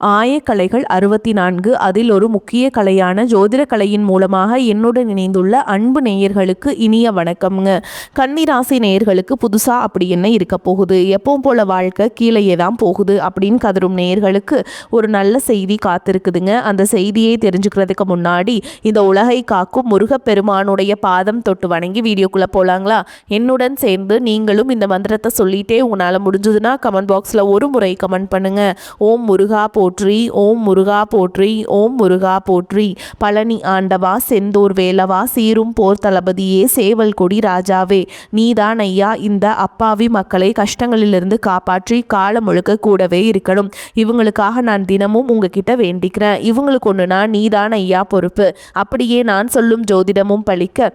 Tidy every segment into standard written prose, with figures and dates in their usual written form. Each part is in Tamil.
ஆயக்கலைகள் 64 அதில் ஒரு முக்கிய கலையான ஜோதிட கலையின் மூலமாக என்னுடன் இணைந்துள்ள அன்பு நேயர்களுக்கு இனிய வணக்கம்ங்க. கன்னிராசி நேயர்களுக்கு புதுசா அப்படி என்ன இருக்க போகுது, எப்பவும் போல வாழ்க்கை கீழேயே தான் போகுது அப்படின்னு கதரும் நேயர்களுக்கு ஒரு நல்ல செய்தி காத்திருக்குதுங்க. அந்த செய்தியை தெரிஞ்சுக்கிறதுக்கு முன்னாடி இந்த உலகை காக்கும் முருகப்பெருமானுடைய பாதம் தொட்டு வணங்கி வீடியோக்குள்ள போலாங்களா? என்னுடன் சேர்ந்து நீங்களும் இந்த மந்திரத்தை சொல்லிட்டே உங்களால் முடிஞ்சதுன்னா கமெண்ட் பாக்ஸில் ஒரு முறை கமெண்ட் பண்ணுங்க. ஓம் முருகா போற்றி, ஓம் முருகா போற்றி, ஓம் முருகா போற்றி. பழனி ஆண்டவா, செந்தூர் வேலவா, சீரும் போர் தளபதியே, சேவல் கொடி ராஜாவே, நீதான் ஐயா இந்த அப்பாவி மக்களை கஷ்டங்களிலிருந்து காப்பாற்றி காலம் முழுக்க கூடவே இருக்கணும். இவங்களுக்காக நான் தினமும் உங்ககிட்ட வேண்டிக்கிறேன். இவங்களுக்கு ஒன்றுனா நீதான் ஐயா பொறுப்பு. அப்படியே நான் சொல்லும் ஜோதிடமும் பழிக்க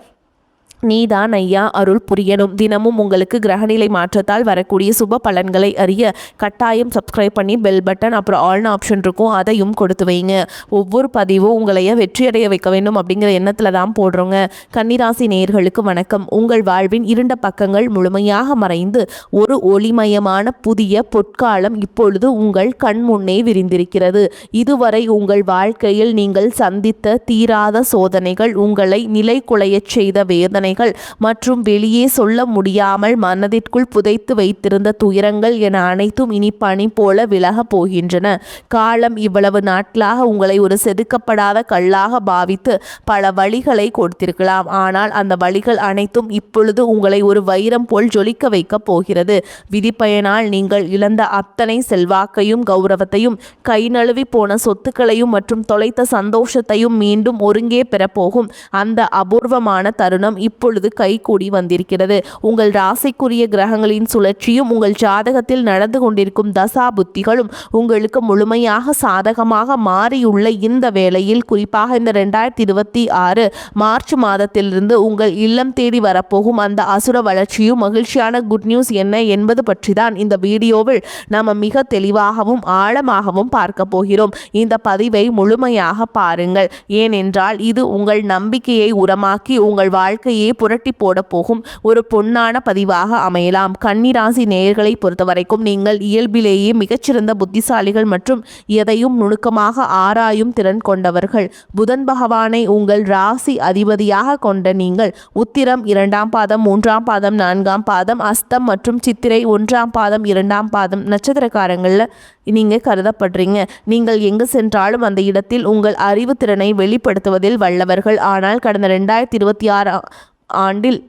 நீதான் ஐயா அருள் புரியணும். தினமும் உங்களுக்கு கிரகநிலை மாற்றத்தால் வரக்கூடிய சுப பலன்களை அறிய கட்டாயம் சப்ஸ்கிரைப் பண்ணி பெல் பட்டன் அப்புறம் ஆல்னு ஆப்ஷன் இருக்கும், அதையும் கொடுத்து வைங்க. ஒவ்வொரு பதிவும் உங்களைய வெற்றியடைய வைக்க வேண்டும் அப்படிங்கிற எண்ணத்தில் தான் போடுறோங்க. கன்னிராசி நேயர்களுக்கு வணக்கம். உங்கள் வாழ்வின் இருண்ட பக்கங்கள் முழுமையாக மறைந்து ஒரு ஒளிமயமான புதிய பொற்காலம் இப்பொழுது உங்கள் கண் முன்னே விரிந்திருக்கிறது. இதுவரை உங்கள் வாழ்க்கையில் நீங்கள் சந்தித்த தீராத சோதனைகள், உங்களை நிலை குலையச் செய்த வேதனை மற்றும் வெளியே சொல்ல முடியாமல் மனதிற்குள் புதைத்து வைத்திருந்த துயரங்கள் என அனைத்தும் இனி பனி போல விலக போகின்றன. காலம் இவ்வளவு நாட்களாக உங்களை ஒரு செதுக்கப்படாத கல்லாக பாவித்து பல வழிகளை கொடுத்திருக்கலாம். ஆனால் அந்த வழிகள் அனைத்தும் இப்பொழுது உங்களை ஒரு வைரம் போல் ஜொலிக்க வைக்க போகிறது. விதிப்பயனால் நீங்கள் இழந்த அத்தனை செல்வாக்கையும் கௌரவத்தையும், கை நழுவி போன சொத்துக்களையும் மற்றும் தொலைத்த சந்தோஷத்தையும் மீண்டும் ஒருங்கே பெறப்போகும் அந்த அபூர்வமான தருணம் இப்பொழுது கைகூடி வந்திருக்கிறது. உங்கள் ராசிக்குரிய கிரகங்களின் சுழற்சியும் உங்கள் ஜாதகத்தில் நடந்து கொண்டிருக்கும் தசா புத்திகளும் உங்களுக்கு முழுமையாக சாதகமாக மாறியுள்ள இந்த வேளையில், குறிப்பாக இந்த 2026 மார்ச் மாதத்திலிருந்து உங்கள் இல்லம் தேடி வரப்போகும் அந்த அசுர வளர்ச்சியும் மகிழ்ச்சியான குட் நியூஸ் என்ன என்பது பற்றி தான் இந்த வீடியோவில் நாம் மிக தெளிவாகவும் ஆழமாகவும் பார்க்க போகிறோம். இந்த பதிவை முழுமையாக பாருங்கள். ஏனென்றால் இது உங்கள் நம்பிக்கையை உரமாக்கி உங்கள் வாழ்க்கையை புரட்டி போட போகும் ஒரு பொன்னான பதிவாக அமையலாம். கன்னிராசி நேயர்களை பொறுத்தவரைக்கும் நீங்கள் இயல்பிலேயே மிகச்சிறந்த புத்திசாலிகள் மற்றும் எதையும் நுணுக்கமாக ஆராயும் திறன் கொண்டவர்கள். புதன் பகவானை உங்கள் ராசி அதிபதியாக கொண்ட நீங்கள் உத்திரம் 2ஆம் பாதம், 3ஆம் பாதம், 4ஆம் பாதம், அஸ்தம் மற்றும் சித்திரை 1ஆம் பாதம், 2ஆம் பாதம் நட்சத்திரக்காரங்களில் நீங்கள் கருதப்படுறீங்க. நீங்கள் எங்கு சென்றாலும் அந்த இடத்தில் உங்கள் அறிவு திறனை வெளிப்படுத்துவதில் வல்லவர்கள். ஆனால் கடந்த 2026 ஆண்டில்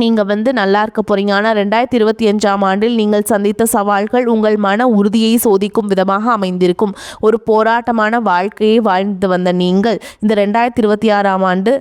நீங்கள் நல்லா இருக்க போகிறீங்க. ஆனால் 2025ஆம் ஆண்டில் நீங்கள் சந்தித்த சவால்கள் உங்கள் மன உறுதியை சோதிக்கும் விதமாக அமைந்திருக்கும். ஒரு போராட்டமான வாழ்க்கையை வாழ்ந்து வந்த நீங்கள் இந்த 2026ஆம் ஆண்டு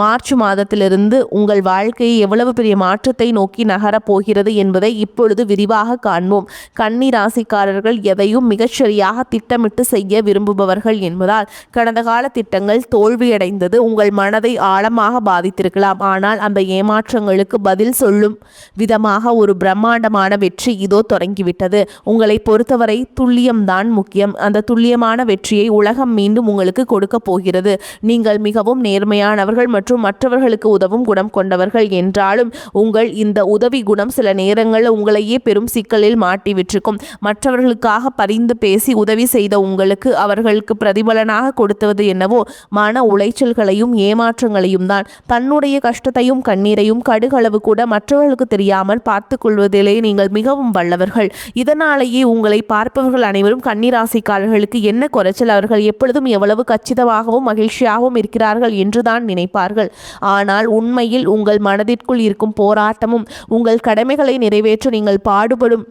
மார்ச் மாதத்திலிருந்து உங்கள் வாழ்க்கையை எவ்வளவு பெரிய மாற்றத்தை நோக்கி நகரப் போகிறது என்பதை இப்பொழுது விரிவாக காண்போம். கன்னி ராசிக்காரர்கள் எதையும் மிகச்சரியாக திட்டமிட்டு செய்ய விரும்புபவர்கள் என்பதால் கடந்த கால திட்டங்கள் தோல்வியடைந்தது உங்கள் மனதை ஆழமாக பாதித்திருக்கலாம். ஆனால் அந்த ஏமாற்றங்களுக்கு பதில் சொல்லும் விதமாக ஒரு பிரம்மாண்டமான வெற்றி இதோ தொடங்கிவிட்டது. உங்களை பொறுத்தவரை துல்லியம்தான் முக்கியம். அந்த துல்லியமான வெற்றியை உலகம் மீண்டும் உங்களுக்கு கொடுக்க போகிறது. நீங்கள் மிகவும் நேர்மையானவர்கள் மற்றும் மற்றவர்களுக்கு உதவும் குணம் கொண்டவர்கள் என்றாலும் உங்கள் இந்த உதவி குணம் சில நேரங்களில் உங்களையே பெரும் சிக்கலில் மாட்டி விட்டிருக்கும். மற்றவர்களுக்காக பரிந்து பேசி உதவி செய்த உங்களுக்கு அவர்களுக்கு பிரதிபலனாக கொடுத்தது என்னவோ மன உளைச்சல்களையும் ஏமாற்றங்களையும் தான். தன்னுடைய கஷ்டத்தையும் கண்ணீரையும் கடுகளவு கூட மற்றவர்களுக்கு தெரியாமல் பார்த்து கொள்வதிலே நீங்கள் மிகவும் வல்லவர்கள். இதனாலேயே உங்களை பார்ப்பவர்கள் அனைவரும் கன்னிராசிக்காரர்களுக்கு என்ன குறைச்சல், அவர்கள் எப்பொழுதும் எவ்வளவு கச்சிதமாகவும் மகிழ்ச்சியாகவும் இருக்கிறார்கள் என்றுதான் நினைப்பார்கள். ஆனால் உண்மையில் உங்கள் மனதிற்குள் இருக்கும் போராட்டமும் உங்கள் கடமைகளை நிறைவேற்ற நீங்கள் பாடுபடும்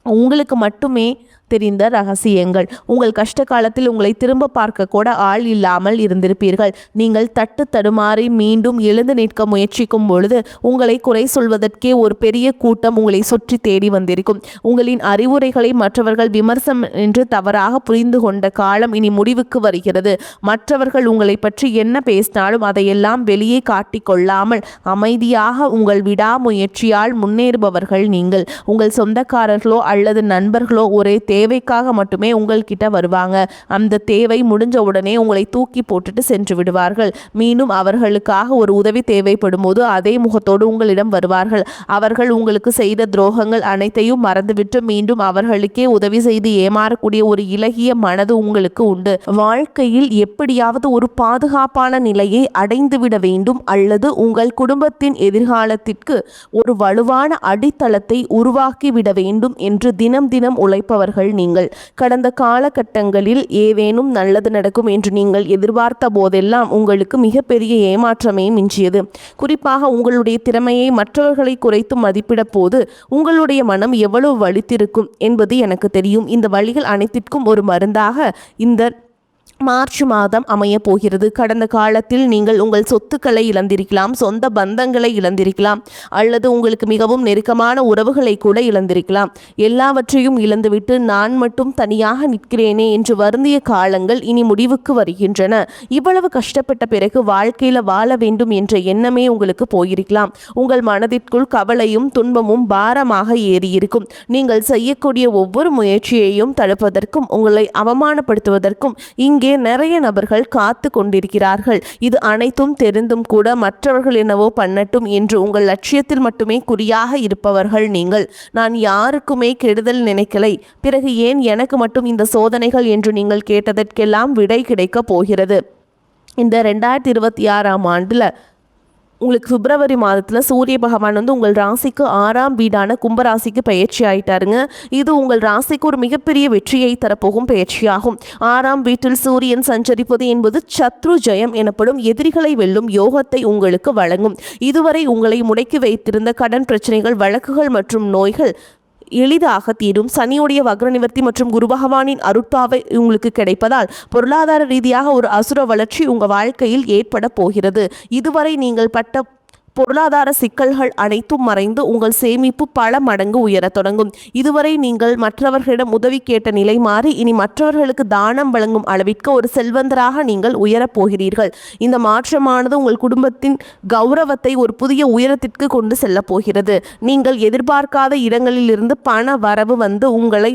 உங்களுக்கு மட்டுமே தெரிந்த ரகசியங்கள். உங்கள் கஷ்ட காலத்தில் உங்களை திரும்ப பார்க்க கூட ஆள் இல்லாமல் இருந்திருப்பீர்கள். நீங்கள் தட்டு தடுமாறி மீண்டும் எழுந்து நிற்க முயற்சிக்கும் பொழுது உங்களை குறை சொல்வதற்கே ஒரு பெரிய கூட்டம் உங்களை சுற்றி தேடி வந்திருக்கும். உங்களின் அறிவுரைகளை மற்றவர்கள் விமர்சனம் என்று தவறாக புரிந்து கொண்ட காலம் இனி முடிவுக்கு வருகிறது. மற்றவர்கள் உங்களை பற்றி என்ன பேசினாலும் அதையெல்லாம் வெளியே காட்டிக்கொள்ளாமல் அமைதியாக உங்கள் விடாமுயற்சியால் முன்னேறுபவர்கள் நீங்கள். உங்கள் சொந்தக்காரர்களோ அல்லது நண்பர்களோ ஒரே தேவைக்காக மட்டுமே உங்கள்கிட்ட வருவாங்க. அந்த தேவை முடிஞ்ச உடனே உங்களை தூக்கி போட்டுட்டு சென்று விடுவார்கள். மீண்டும் அவர்களுக்காக ஒரு உதவி தேவைப்படும் போது அதே முகத்தோடு உங்களிடம் வருவார்கள். அவர்கள் உங்களுக்கு செய்த துரோகங்கள் அனைத்தையும் மறந்துவிட்டு மீண்டும் அவர்களுக்கே உதவி செய்து ஏமாறக்கூடிய ஒரு இலகிய மனது உங்களுக்கு உண்டு. வாழ்க்கையில் எப்படியாவது ஒரு பாதுகாப்பான நிலையை அடைந்துவிட வேண்டும் அல்லது உங்கள் குடும்பத்தின் எதிர்காலத்திற்கு ஒரு வலுவான அடித்தளத்தை உருவாக்கிவிட வேண்டும் என்று தினம் தினம் உழைப்பவர்கள் நீங்கள். கடந்த காலகட்டங்களில் ஏதேனும் நல்லது நடக்கும் என்று நீங்கள் எதிர்பார்த்த போதெல்லாம் உங்களுக்கு மிகப்பெரிய ஏமாற்றமே மிஞ்சியது. குறிப்பாக உங்களுடைய திறமையை மற்றவர்களை குறைத்து மதிப்பிட போது உங்களுடைய மனம் எவ்வளவு வலித்திருக்கும் என்பது எனக்கு தெரியும். இந்த வழிகள் அனைத்திற்கும் ஒரு மருந்தாக இந்த மார்ச் மாதம் அமைய போகிறது. கடந்த காலத்தில் நீங்கள் உங்கள் சொத்துக்களை இழந்திருக்கலாம், சொந்த பந்தங்களை இழந்திருக்கலாம், அல்லது உங்களுக்கு மிகவும் நெருக்கமான உறவுகளை கூட இழந்திருக்கலாம். எல்லாவற்றையும் இழந்துவிட்டு நான் மட்டும் தனியாக நிற்கிறேனே என்று வருந்திய காலங்கள் இனி முடிவுக்கு வருகின்றன. இவ்வளவு கஷ்டப்பட்ட பிறகு வாழ்க்கையில் வாழ வேண்டும் என்ற எண்ணமே உங்களுக்கு போயிருக்கலாம். உங்கள் மனதிற்குள் கவலையும் துன்பமும் பாரமாக ஏறியிருக்கும். நீங்கள் செய்யக்கூடிய ஒவ்வொரு முயற்சியையும் தடுப்பதற்கும் உங்களை அவமானப்படுத்துவதற்கும் இங்கே நிறைய நபர்கள் காத்து கொண்டிருக்கிறார்கள். இது அனைத்தும் தெரிந்தும் கூட மற்றவர்கள் என்னவோ பண்ணட்டும் என்று உங்கள் லட்சியத்தில் மட்டுமே குறியாக இருப்பவர்கள் நீங்கள். நான் யாருக்குமே கெடுதல் நினைக்கலை, பிறகு ஏன் எனக்கு மட்டும் இந்த சோதனைகள் என்று நீங்கள் கேட்டதற்கெல்லாம் விடை கிடைக்க போகிறது. இந்த 2026ஆம் ஆண்டில் உங்களுக்கு பிப்ரவரி மாதத்தில் சூரிய பகவான் உங்கள் ராசிக்கு 6ஆம் வீடான கும்பராசிக்கு பயிற்சி ஆயிட்டாருங்க. இது உங்கள் ராசிக்கு ஒரு மிகப்பெரிய வெற்றியை தரப்போகும் பயிற்சியாகும். 6ஆம் வீட்டில் சூரியன் சஞ்சரிப்பது என்பது சத்ரு ஜெயம் எனப்படும் எதிரிகளை வெல்லும் யோகத்தை உங்களுக்கு வழங்கும். இதுவரை உங்களை முடக்கி வைத்திருந்த கடன் பிரச்சனைகள், வழக்குகள் மற்றும் நோய்கள் எளிதாக தீரும். சனியுடைய வக்ர நிவர்த்தி மற்றும் குரு பகவானின் அருட்பாவை உங்களுக்கு கிடைப்பதால் பொருளாதார ரீதியாக ஒரு அசுர வளர்ச்சி உங்கள் வாழ்க்கையில் ஏற்பட போகிறது. இதுவரை நீங்கள் பட்ட பொருளாதார சிக்கல்கள் அனைத்தும் மறைந்து உங்கள் சேமிப்பு பல மடங்கு உயரத் தொடங்கும். இதுவரை நீங்கள் மற்றவர்களிடம் உதவி கேட்ட நிலை மாறி இனி மற்றவர்களுக்கு தானம் வழங்கும் அளவிற்கு ஒரு செல்வந்தராக நீங்கள் உயரப் போகிறீர்கள். இந்த மாற்றமானது உங்கள் குடும்பத்தின் கௌரவத்தை ஒரு புதிய உயரத்திற்கு கொண்டு செல்ல போகிறது. நீங்கள் எதிர்பார்க்காத இடங்களிலிருந்து பண வரவு உங்களை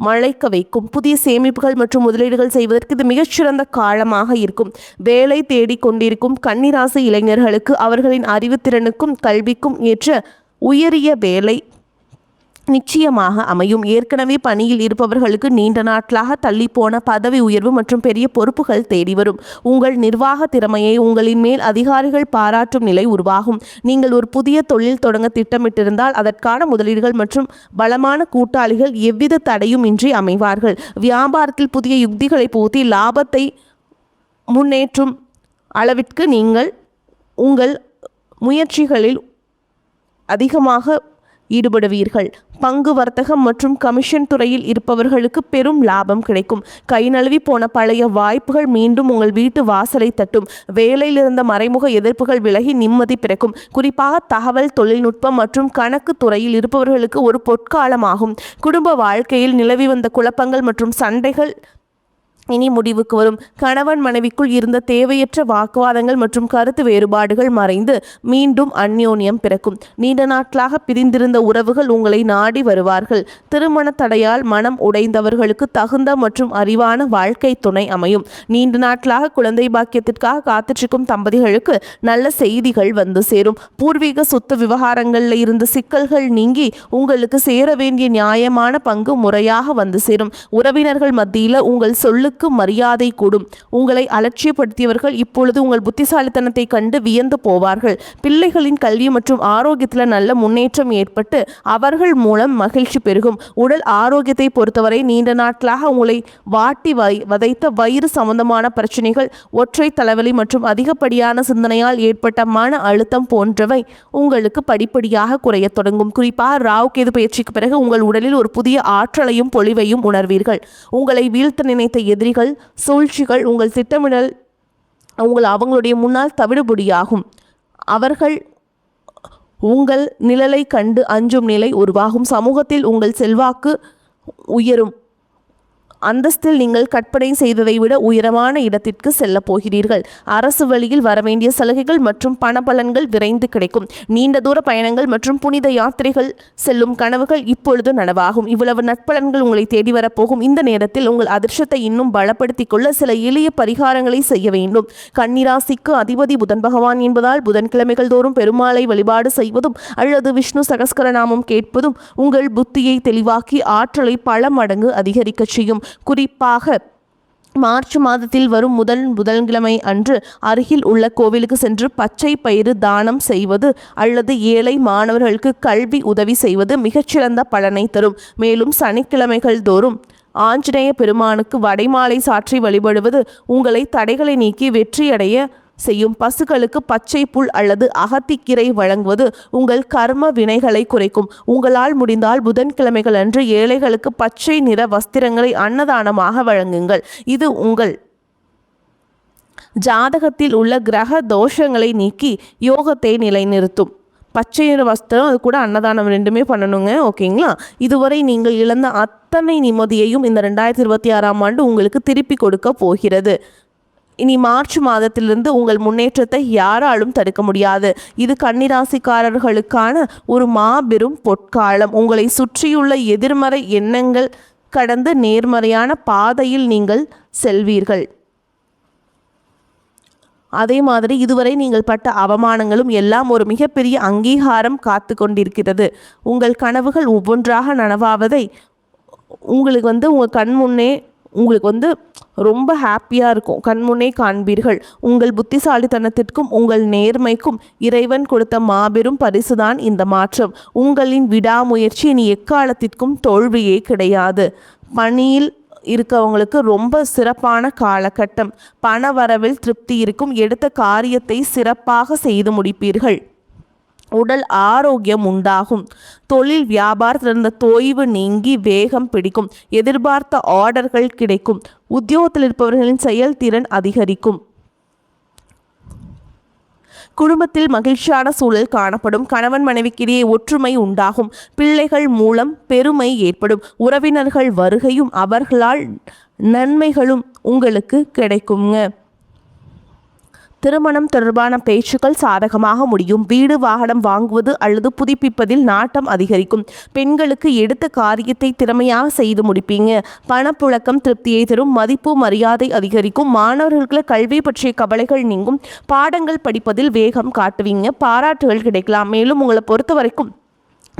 மழைக்க வைக்கும். புதிய சேமிப்புகள் மற்றும் முதலீடுகள் செய்வதற்கு இது மிகச்சிறந்த காலமாக இருக்கும். வேலை தேடிக் கொண்டிருக்கும் கன்னிராசி இளைஞர்களுக்கு அவர்களின் அறிவுத்திறனுக்கும் கல்விக்கும் ஏற்ற உயரிய வேலை நிச்சயமாக அமையும். ஏற்கனவே பணியில் இருப்பவர்களுக்கு நீண்ட நாட்களாக தள்ளிப்போன பதவி உயர்வு மற்றும் பெரிய பொறுப்புகள் தேடி வரும். உங்கள் நிர்வாக திறமையை உங்களின் மேல் அதிகாரிகள் பாராட்டும் நிலை உருவாகும். நீங்கள் ஒரு புதிய தொழில் தொடங்க திட்டமிட்டிருந்தால் அதற்கான முதலீடுகள் மற்றும் பலமான கூட்டாளிகள் எவ்வித தடையும் இன்றி அமைவார்கள். வியாபாரத்தில் புதிய யுக்திகளை புகுத்தி லாபத்தை முன்னேற்றும் அளவிற்கு நீங்கள் உங்கள் முயற்சிகளில் அதிகமாக ஈடுபடுவீர்கள். பங்கு வர்த்தகம் மற்றும் கமிஷன் துறையில் இருப்பவர்களுக்கு பெரும் லாபம் கிடைக்கும். கை நழுவி போன பழைய வாய்ப்புகள் மீண்டும் உங்கள் வீட்டு வாசலை தட்டும். வேலையில் இருந்த மறைமுக எதிர்ப்புகள் விலகி நிம்மதி பிறக்கும். குறிப்பாக தகவல் தொழில்நுட்பம் மற்றும் கணக்கு துறையில் இருப்பவர்களுக்கு ஒரு பொற்காலமாகும். குடும்ப வாழ்க்கையில் நிலவி வந்த குழப்பங்கள் மற்றும் சண்டைகள் இனி முடிவுக்கு வரும். கணவன் மனைவிக்குள் இருந்த தேவையற்ற வாக்குவாதங்கள் மற்றும் கருத்து வேறுபாடுகள் மறைந்து மீண்டும் அந்யோன்யம் பிறக்கும். நீண்ட நாட்களாக பிரிந்திருந்த உறவுகள் உங்களை நாடி வருவார்கள். திருமண தடையால் மனம் உடைந்தவர்களுக்கு தகுந்த மற்றும் அறிவான வாழ்க்கை துணை அமையும். நீண்ட நாட்களாக குழந்தை பாக்கியத்திற்காக காத்திருக்கும் தம்பதிகளுக்கு நல்ல செய்திகள் சேரும். பூர்வீக சொத்து விவகாரங்களில் இருந்த சிக்கல்கள் நீங்கி உங்களுக்கு சேர வேண்டிய நியாயமான பங்கு முறையாக சேரும். உறவினர்கள் மத்தியில் உங்கள் சொல்லு மரியாதை கூடும். உங்களை அலட்சியப்படுத்தியவர்கள் இப்பொழுது உங்கள் புத்திசாலித்தனத்தை கண்டு வியந்து போவார்கள். பிள்ளைகளின் கல்வி மற்றும் ஆரோக்கியத்தில் நல்ல முன்னேற்றம் ஏற்பட்டு அவர்கள் மூலம் மகிழ்ச்சி பெருகும். உடல் ஆரோக்கியத்தை பொறுத்தவரை நீண்ட நாட்களாக உங்களை வாட்டி வதைத்த வயிறு சம்பந்தமான பிரச்சனைகள், ஒற்றை தலைவலி மற்றும் அதிகப்படியான சிந்தனையால் ஏற்பட்ட மன அழுத்தம் போன்றவை உங்களுக்கு படிப்படியாக குறைய தொடங்கும். குறிப்பாக ராகு கேது பயிற்சிக்கு பிறகு உங்கள் உடலில் ஒரு புதிய ஆற்றலையும் பொலிவையும் உணர்வீர்கள். உங்களை வீழ்த்த நினைத்த எதிரிகள், சூழ்ச்சிகள் உங்கள் திட்டமிடல் அவங்களுடைய முன்னால் தவிடுபொடியாகும். அவர்கள் உங்கள் நிழலை கண்டு அஞ்சும் நிலை உருவாகும். சமூகத்தில் உங்கள் செல்வாக்கு உயரும். அந்தஸ்தில் நீங்கள் கற்பனை செய்ததை விட உயரமான இடத்திற்கு செல்ல போகிறீர்கள். அரசு வழியில் வரவேண்டிய சலுகைகள் மற்றும் பணபலன்கள் விரைந்து கிடைக்கும். நீண்ட தூர பயணங்கள் மற்றும் புனித யாத்திரைகள் செல்லும் கனவுகள் இப்பொழுது நனவாகும். இவ்வளவு நற்பலன்கள் உங்களை தேடி வரப்போகும் இந்த நேரத்தில் உங்கள் அதிர்ஷ்டத்தை இன்னும் பலப்படுத்திக் கொள்ள சில எளிய பரிகாரங்களை செய்ய வேண்டும். கன்னிராசிக்கு அதிபதி புதன் பகவான் என்பதால் புதன்கிழமைகள் தோறும் பெருமாளை வழிபாடு செய்வதும் அல்லது விஷ்ணு சகஸ்கரநாமம் கேட்பதும் உங்கள் புத்தியை தெளிவாக்கி ஆற்றலை பல மடங்கு அதிகரிக்க செய்யும். குறிப்பாக மார்ச் மாதத்தில் வரும் புதன்கிழமை அன்று அருகில் உள்ள கோவிலுக்கு சென்று பச்சை பயிறு தானம் செய்வது அல்லது ஏழை மாணவர்களுக்கு கல்வி உதவி செய்வது மிகச்சிறந்த பலனை தரும். மேலும் சனிக்கிழமைகள் தோறும் ஆஞ்சநேய பெருமானுக்கு வடைமாலை சாற்றி வழிபடுவது உங்களை தடைகளை நீக்கி வெற்றியடைய செய்யும். பசுக்களுக்கு பச்சை புல் அல்லது அகத்திக்கீரை வழங்குவது உங்கள் கர்ம வினைகளை குறைக்கும். உங்களால் முடிந்தால் புதன்கிழமைகள் அன்று ஏழைகளுக்கு பச்சை நிற வஸ்திரங்களை அன்னதானமாக வழங்குங்கள். இது உங்கள் ஜாதகத்தில் உள்ள கிரக தோஷங்களை நீக்கி யோகத்தை நிலைநிறுத்தும். பச்சை நிற வஸ்திரம், அது கூட அன்னதானம் ரெண்டுமே பண்ணணுங்க. ஓகேங்களா? இதுவரை நீங்கள் இழந்த அத்தனை நிம்மதியையும் இந்த 2026ஆம் ஆண்டு உங்களுக்கு திருப்பி கொடுக்க போகிறது. இனி மார்ச் மாதத்திலிருந்து உங்கள் முன்னேற்றத்தை யாராலும் தடுக்க முடியாது. இது கன்னிராசிக்காரர்களுக்கான ஒரு மாபெரும் பொற்காலம். உங்களை சுற்றியுள்ள எதிர்மறை எண்ணங்கள் கடந்து நேர்மறையான பாதையில் நீங்கள் செல்வீர்கள். அதே மாதிரி இதுவரை நீங்கள் பட்ட அவமானங்களும் எல்லாம் ஒரு மிகப்பெரிய அங்கீகாரம் காத்து கொண்டிருக்கிறது. உங்கள் கனவுகள் ஒவ்வொன்றாக நனவாவதை உங்களுக்கு உங்கள் கண் முன்னே உங்களுக்கு ரொம்ப ஹாப்பியாக இருக்கும். கண்முன்னே காண்பீர்கள். உங்கள் புத்திசாலித்தனத்திற்கும் உங்கள் நேர்மைக்கும் இறைவன் கொடுத்த மாபெரும் பரிசுதான் இந்த மாற்றம். உங்களின் விடாமுயற்சி இனி எக்காலத்திற்கும் தோல்வியே கிடையாது. பணியில் இருக்கவங்களுக்கு ரொம்ப சிறப்பான காலகட்டம். பண வரவில் திருப்தி இருக்கும். எடுத்த காரியத்தை சிறப்பாக செய்து முடிப்பீர்கள். உடல் ஆரோக்கியம் உண்டாகும். தொழில் வியாபாரத்தில் இருந்த தொய்வு நீங்கி வேகம் பிடிக்கும். எதிர்பார்த்த ஆர்டர்கள் கிடைக்கும். உத்தியோகத்தில் இருப்பவர்களின் செயல்திறன் அதிகரிக்கும். குடும்பத்தில் மகிழ்ச்சியான சூழல் காணப்படும். கணவன் மனைவிக்கிடையே ஒற்றுமை உண்டாகும். பிள்ளைகள் மூலம் பெருமை ஏற்படும். உறவினர்கள் வருகையும் அவர்களால் நன்மைகளும் உங்களுக்கு கிடைக்குங்க. திருமணம் தொடர்பான பேச்சுக்கள் சாதகமாக முடியும். வீடு வாகனம் வாங்குவது அல்லது புதுப்பிப்பதில் நாட்டம் அதிகரிக்கும். பெண்களுக்கு எடுத்த காரியத்தை திறமையாக செய்து முடிப்பீங்க. பணப்புழக்கம் திருப்தியை தரும். மதிப்பு மரியாதை அதிகரிக்கும். மாணவர்களுக்கு கல்வி பற்றிய கவலைகள் நீங்கும். பாடங்கள் படிப்பதில் வேகம் காட்டுவீங்க. பாராட்டுகள் கிடைக்கலாம். மேலும் உங்களை பொறுத்த வரைக்கும்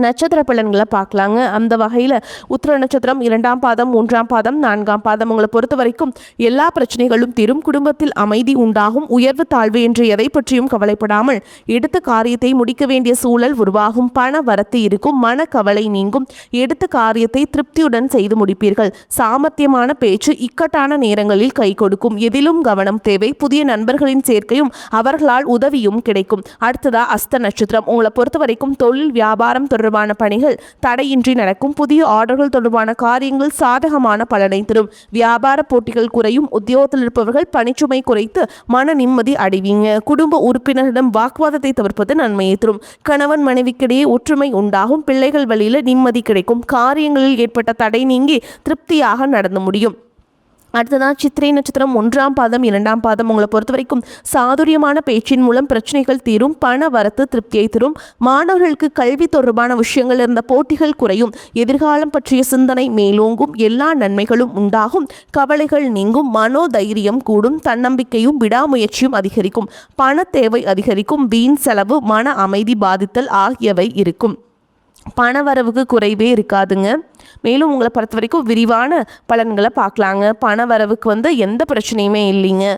நட்சத்திர பலன்களை பார்க்கலாங்க. அந்த வகையில் உத்திர நட்சத்திரம் 2ஆம் பாதம் 3ஆம் பாதம் 4ஆம் பாதம் உங்களை பொறுத்த வரைக்கும் எல்லா பிரச்சனைகளும் தீரும். குடும்பத்தில் அமைதி உண்டாகும். உயர்வு தாழ்வு என்று எதை பற்றியும் கவலைப்படாமல் எடுத்த காரியத்தை முடிக்க வேண்டிய சூழல் உருவாகும். பண வரத்து இருக்கும். மன கவலை நீங்கும். எடுத்த காரியத்தை திருப்தியுடன் செய்து முடிப்பீர்கள். சாமர்த்தியமான பேச்சு இக்கட்டான நேரங்களில் கை கொடுக்கும். எதிலும் கவனம் தேவை. புதிய நண்பர்களின் சேர்க்கையும் அவர்களால் உதவியும் கிடைக்கும். அடுத்ததா அஸ்த நட்சத்திரம் உங்களை பொறுத்த வரைக்கும் தொழில் வியாபாரம் தொடர்பான பணிகள் தடையின்றி நடக்கும். புதிய ஆர்டர்கள் தொடர்பான காரியங்கள் சாதகமான பலனை தரும். வியாபார போட்டிகள் குறையும். உத்தியோகத்தில் இருப்பவர்கள் பணிச்சுமை குறைத்து மன நிம்மதி அடைவீங்க. குடும்ப உறுப்பினரிடம் வாக்குவாதத்தை தவிர்ப்பது நன்மையை தரும். கணவன் மனைவிக்கிடையே ஒற்றுமை உண்டாகும். பிள்ளைகள் வழியில் நிம்மதி கிடைக்கும். காரியங்களில் ஏற்பட்ட தடை நீங்கி திருப்தியாக நடந்து முடியும். அடுத்ததான் சித்திரை நட்சத்திரம் 1ஆம் பாதம் 2ஆம் பாதம் உங்களை பொறுத்த வரைக்கும் சாதுரியமான பேச்சின் மூலம் பிரச்சனைகள் தீரும். பண வரத்து திருப்தியை தரும். மாணவர்களுக்கு கல்வி தொடர்பான விஷயங்கள் இருந்த போட்டிகள் குறையும். எதிர்காலம் பற்றிய சிந்தனை மேலோங்கும். எல்லா நன்மைகளும் உண்டாகும். கவலைகள் நீங்கும். மனோதைரியம் கூடும். தன்னம்பிக்கையும் விடாமுயற்சியும் அதிகரிக்கும். பண தேவை அதிகரிக்கும். வீண் செலவு, மன அமைதி பாதித்தல் ஆகியவை இருக்கும். பணவரவுக்கு குறைவே இருக்காதுங்க. மேலும் உங்களை பொறுத்த வரைக்கும் விரிவான பலன்களை பார்க்கலாங்க. பணவரவுக்கு எந்த பிரச்சனையுமே இல்லைங்க.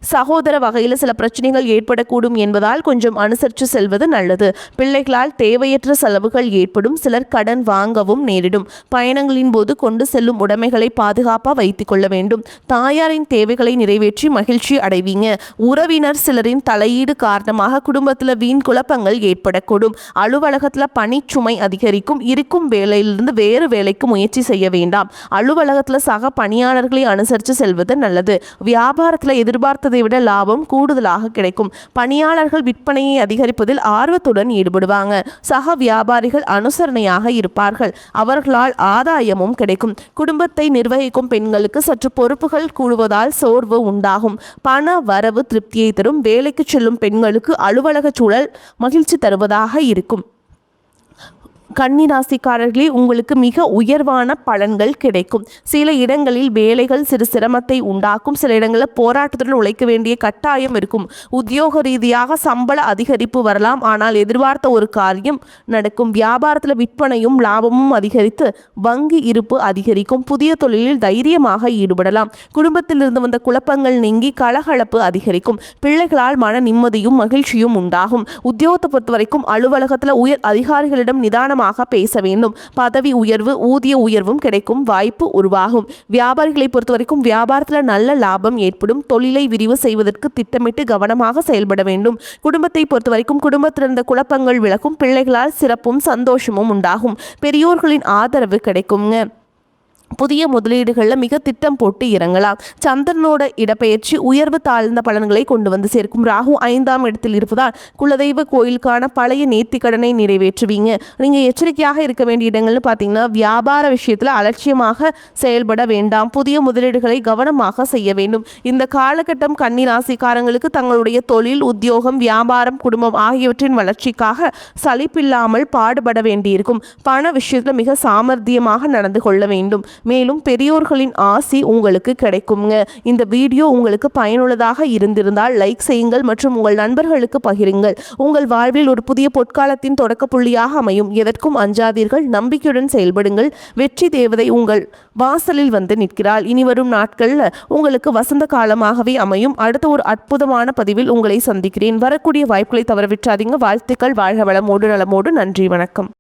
சகோதர வகையில் சில பிரச்சனைகள் ஏற்படக்கூடும் என்பதால் கொஞ்சம் அனுசரித்து செல்வது நல்லது. பிள்ளைகளால் தேவையற்ற செலவுகள் ஏற்படும். சிலர் கடன் வாங்கவும் நேரிடும். பயணங்களின் போது கொண்டு செல்லும் உடைமைகளை பாதுகாப்பாக வைத்துக் கொள்ள வேண்டும். தாயாரின் தேவைகளை நிறைவேற்றி மகிழ்ச்சி அடைவீங்க. உறவினர் சிலரின் தலையீடு காரணமாக குடும்பத்தில் வீண் குழப்பங்கள் ஏற்படக்கூடும். அலுவலகத்தில் பணிச்சுமை அதிகரிக்கும். இருக்கும் வேலையிலிருந்து வேறு வேலைக்கு முயற்சி செய்ய வேண்டாம். அலுவலகத்தில் சக பணியாளர்களை அனுசரித்து செல்வது நல்லது. வியாபாரத்தில் எதிர்பார்த்த எதிர்பார்த்ததை விட லாபம் கூடுதலாக கிடைக்கும். பணியாளர்கள் விற்பனையை அதிகரிப்பதில் ஆர்வத்துடன் ஈடுபடுவாங்க. சக வியாபாரிகள் அனுசரணையாக இருப்பார்கள். அவர்களால் ஆதாயமும் கிடைக்கும். குடும்பத்தை நிர்வகிக்கும் பெண்களுக்கு சற்று பொறுப்புகள் கூடுவதால் சோர்வு உண்டாகும். பண வரவு திருப்தியை தரும். வேலைக்கு செல்லும் பெண்களுக்கு அலுவலக சூழல் மகிழ்ச்சி தருவதாக இருக்கும். கன்னிராசிக்காரர்களே, உங்களுக்கு மிக உயர்வான பலன்கள் கிடைக்கும். சில இடங்களில் வேலைகள் சிறு சிரமத்தை உண்டாக்கும். சில இடங்களில் போராட்டத்துடன் உழைக்க வேண்டிய கட்டாயம் இருக்கும். உத்தியோக ரீதியாக சம்பள அதிகரிப்பு வரலாம். ஆனால் எதிர்பார்த்த ஒரு காரியம் நடக்கும். வியாபாரத்தில் விற்பனையும் லாபமும் அதிகரித்து வங்கி இருப்பு அதிகரிக்கும். புதிய தொழிலில் தைரியமாக ஈடுபடலாம். குடும்பத்தில் இருந்து வந்த குழப்பங்கள் நீங்கி கலகலப்பு அதிகரிக்கும். பிள்ளைகளால் மன நிம்மதியும் மகிழ்ச்சியும் உண்டாகும். உத்தியோகத்தை பொறுத்தவரைக்கும் அலுவலகத்தில் உயர் அதிகாரிகளிடம் நிதானமாக பேச வேண்டும். பதவி உயர்வு, ஊதிய உயர்வும் கிடைக்கும் வாய்ப்பு உருவாகும். வியாபாரிகளை பொறுத்தவரைக்கும் வியாபாரத்தில் நல்ல லாபம் ஏற்படும். தொழிலை விரிவு செய்வதற்கு திட்டமிட்டு கவனமாக செயல்பட வேண்டும். குடும்பத்தை பொறுத்தவரைக்கும் குடும்பத்தில் இருந்த குழப்பங்கள் விலகும். பிள்ளைகளால் சிறப்பும் சந்தோஷமும் உண்டாகும். பெரியோர்களின் ஆதரவு கிடைக்குங்க. புதிய முதலீடுகளில் மிக திட்டம் போட்டு இறங்கலாம். சந்திரனோட இடப்பெயர்ச்சி உயர்வு தாழ்ந்த பலன்களை கொண்டு வந்து சேர்க்கும். ராகு 5ஆம் இடத்தில் இருப்பதால் குலதெய்வ கோயிலுக்கான பழைய நேர்த்திக்கடனை நிறைவேற்றுவீங்க. நீங்கள் எச்சரிக்கையாக இருக்க வேண்டிய இடங்கள்னு பார்த்தீங்கன்னா, வியாபார விஷயத்தில் அலட்சியமாக செயல்பட வேண்டாம். புதிய முதலீடுகளை கவனமாக செய்ய வேண்டும். இந்த காலகட்டம் கன்னி ராசிக்காரங்களுக்கு தங்களுடைய தொழில், உத்தியோகம், வியாபாரம், குடும்பம் ஆகியவற்றின் வளர்ச்சிக்காக சலிப்பில்லாமல் பாடுபட வேண்டியிருக்கும். பண விஷயத்தில் மிக சாமர்த்தியமாக நடந்து கொள்ள வேண்டும். மேலும் பெரியோர்களின் ஆசி உங்களுக்கு கிடைக்குங்க. இந்த வீடியோ உங்களுக்கு பயனுள்ளதாக இருந்திருந்தால் லைக் செய்யுங்கள் மற்றும் உங்கள் நண்பர்களுக்கு பகிருங்கள். உங்கள் வாழ்வில் ஒரு புதிய பொற்காலத்தின் தொடக்க புள்ளியாக அமையும். எதற்கும் அஞ்சாதீர்கள். நம்பிக்கையுடன் செயல்படுங்கள். வெற்றி தேவதை உங்கள் வாசலில் வந்து நிற்கிறாள். இனி வரும் நாட்களில் உங்களுக்கு வசந்த காலமாகவே அமையும். அடுத்த ஒரு அற்புதமான பதிவில் உங்களை சந்திக்கிறேன். வரக்கூடிய வாய்ப்புகளை தவறவிட்டாதீங்க. வாழ்த்துக்கள். வாழ்க வளமோடு நலமோடு. நன்றி, வணக்கம்.